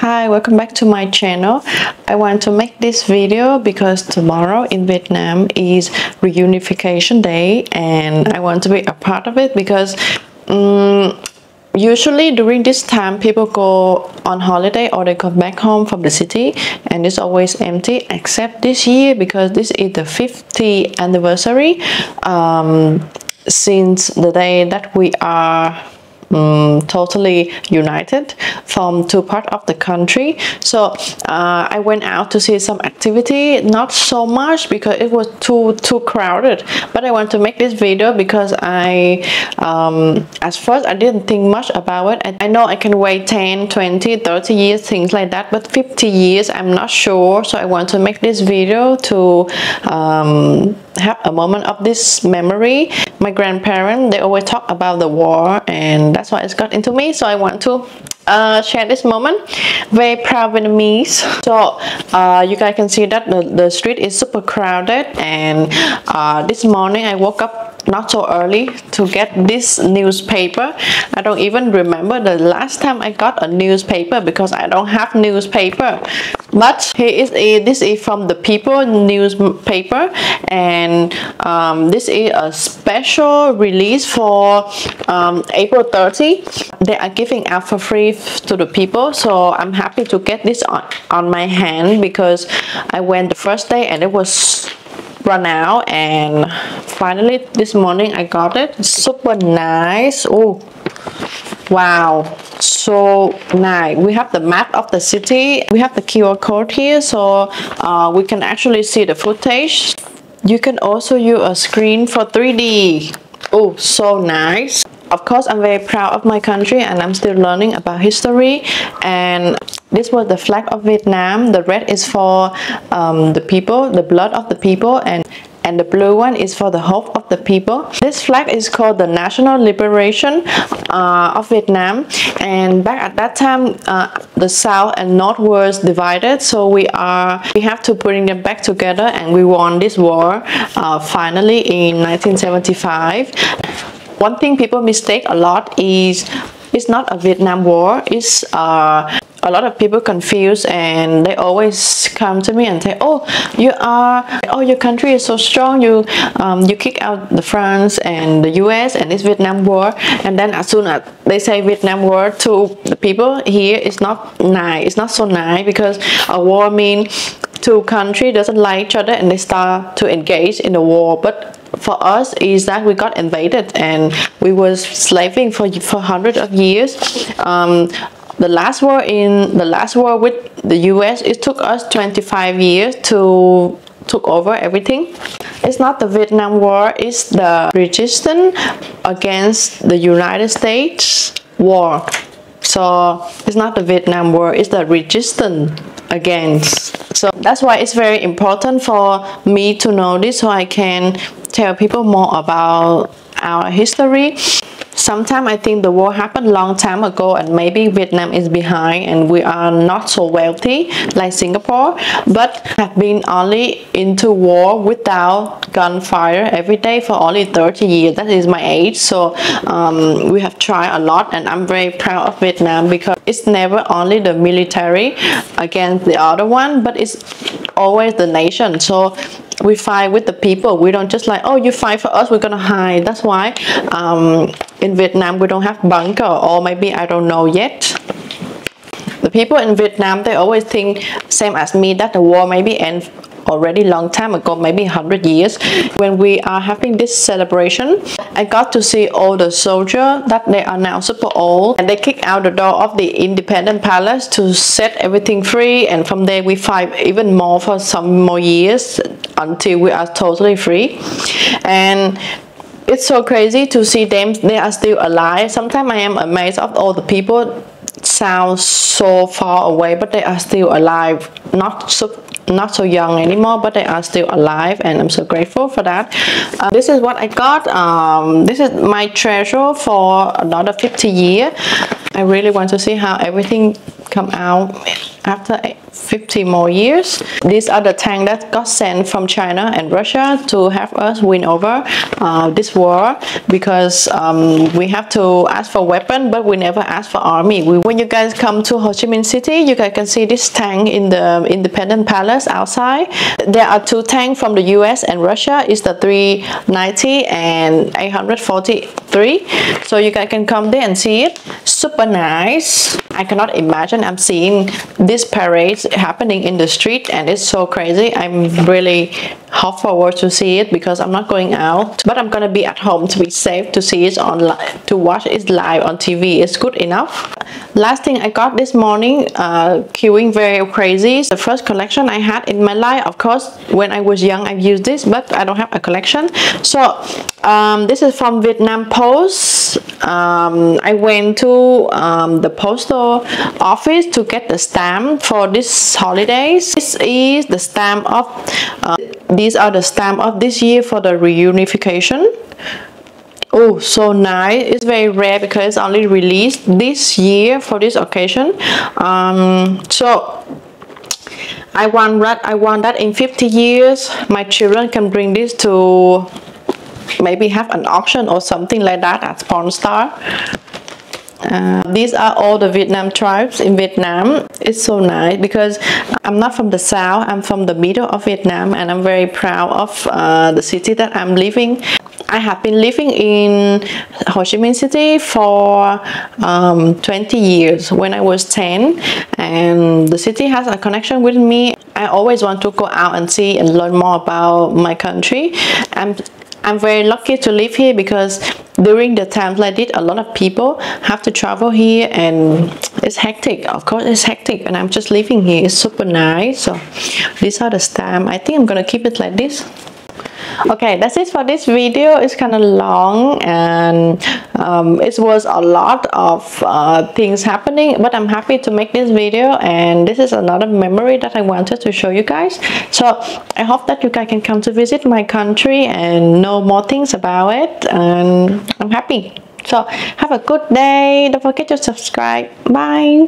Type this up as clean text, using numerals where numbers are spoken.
Hi, welcome back to my channel. I want to make this video because tomorrow in Vietnam is Reunification Day and I want to be a part of it because usually during this time people go on holiday or they come back home from the city and it's always empty, except this year because this is the 50th anniversary since the day that we are totally united from two parts of the country. So I went out to see some activity, not so much because it was too crowded, but I want to make this video because I at first I didn't think much about it. I know I can wait 10, 20, 30 years, things like that, but 50 years I'm not sure. So I want to make this video to have a moment of this memory. My grandparents, they always talk about the war and that's why it's got into me, so I want to share this moment. Very proud Vietnamese. So you guys can see that the street is super crowded, and this morning I woke up not so early to get this newspaper. I don't even remember the last time I got a newspaper because I don't have newspaper. But here is this is from the People newspaper, and this is a special release for April 30. They are giving out for free to the people, so I'm happy to get this on my hand because I went the first day and it was run out, and finally this morning I got it. Super nice. Oh wow, so nice. We have the map of the city, we have the QR code here, so we can actually see the footage. You can also use a screen for 3D. Oh, so nice. Of course, I'm very proud of my country and I'm still learning about history. And this was the flag of Vietnam. The red is for the people, the blood of the people, and the blue one is for the hope of the people. This flag is called the National Liberation of Vietnam. And back at that time, the South and North was divided. So we have to bring them back together, and we won this war finally in 1975. One thing people mistake a lot is it's not a Vietnam War. It's a lot of people confuse, and they always come to me and say, "Oh, your country is so strong. You kick out the France and the US and this Vietnam War." And then as soon as they say Vietnam War to the people here, it's not nice. It's not so nice because a war means two countries doesn't like each other and they start to engage in a war. But for us is that we got invaded and we was slaving for hundreds of years. The last war with the US, it took us 25 years to took over everything. It's not the Vietnam War, it's the resistance against the United States war. So it's not the Vietnam War, it's the resistance against. So that's why it's very important for me to know this, so I can tell people more about our history. Sometimes I think the war happened a long time ago and maybe Vietnam is behind and we are not so wealthy like Singapore, but have been only into war without gunfire every day for only 30 years. That is my age. So we have tried a lot, and I'm very proud of Vietnam because it's never only the military against the other one, but it's always the nation. So we fight with the people. We don't just like, oh, you fight for us, we're gonna hide. That's why in Vietnam we don't have bunker, or maybe I don't know yet. The people in Vietnam, they always think same as me that the war maybe end already long time ago, maybe 100 years. When we are having this celebration, I got to see all the soldiers that they are now super old, and they kick out the door of the Independence Palace to set everything free, and from there we fight even more for some more years until we are totally free. And it's so crazy to see them, they are still alive. Sometimes I am amazed of all the people sound so far away, but they are still alive, not so young anymore, but they are still alive, and I'm so grateful for that. This is what I got. This is my treasure for another 50 years. I really want to see how everything come out after 50 more years. These are the tanks that got sent from China and Russia to have us win over this war, because we have to ask for weapon, but we never ask for army. When you guys come to Ho Chi Minh City, you guys can see this tank in the Independence Palace outside. There are two tanks from the US and Russia. It's the 390 and 843. So you guys can come there and see it. Super nice. I cannot imagine I'm seeing this parade happening in the street, and it's so crazy. I'm really hope forward to see it, because I'm not going out, but I'm gonna be at home to be safe, to see it online, to watch it live on TV. It's good enough. Last thing I got this morning, queuing very crazy. The first collection I had in my life. Of course, when I was young, I've used this, but I don't have a collection. So this is from Vietnam Post. I went to the postal office to get the stamp for this holidays. This is the stamp of these are the stamp of this year for the reunification. Oh, so nice. It's very rare because it's only released this year for this occasion. So I want that in 50 years my children can bring this to maybe have an auction or something like that at Pawn Star. These are all the Vietnam tribes in Vietnam. It's so nice because I'm not from the south, I'm from the middle of Vietnam, and I'm very proud of the city that I'm living. I have been living in Ho Chi Minh City for 20 years when I was 10, and the city has a connection with me. I always want to go out and see and learn more about my country. I'm very lucky to live here because during the times like this, a lot of people have to travel here, and it's hectic. Of course, it's hectic, and I'm just living here. It's super nice. So these are the stamps. I think I'm gonna keep it like this. Okay, that's it for this video. It's kind of long, and it was a lot of things happening, but I'm happy to make this video, and this is another memory that I wanted to show you guys. So I hope that you guys can come to visit my country and know more things about it, and I'm happy. So have a good day. Don't forget to subscribe. Bye.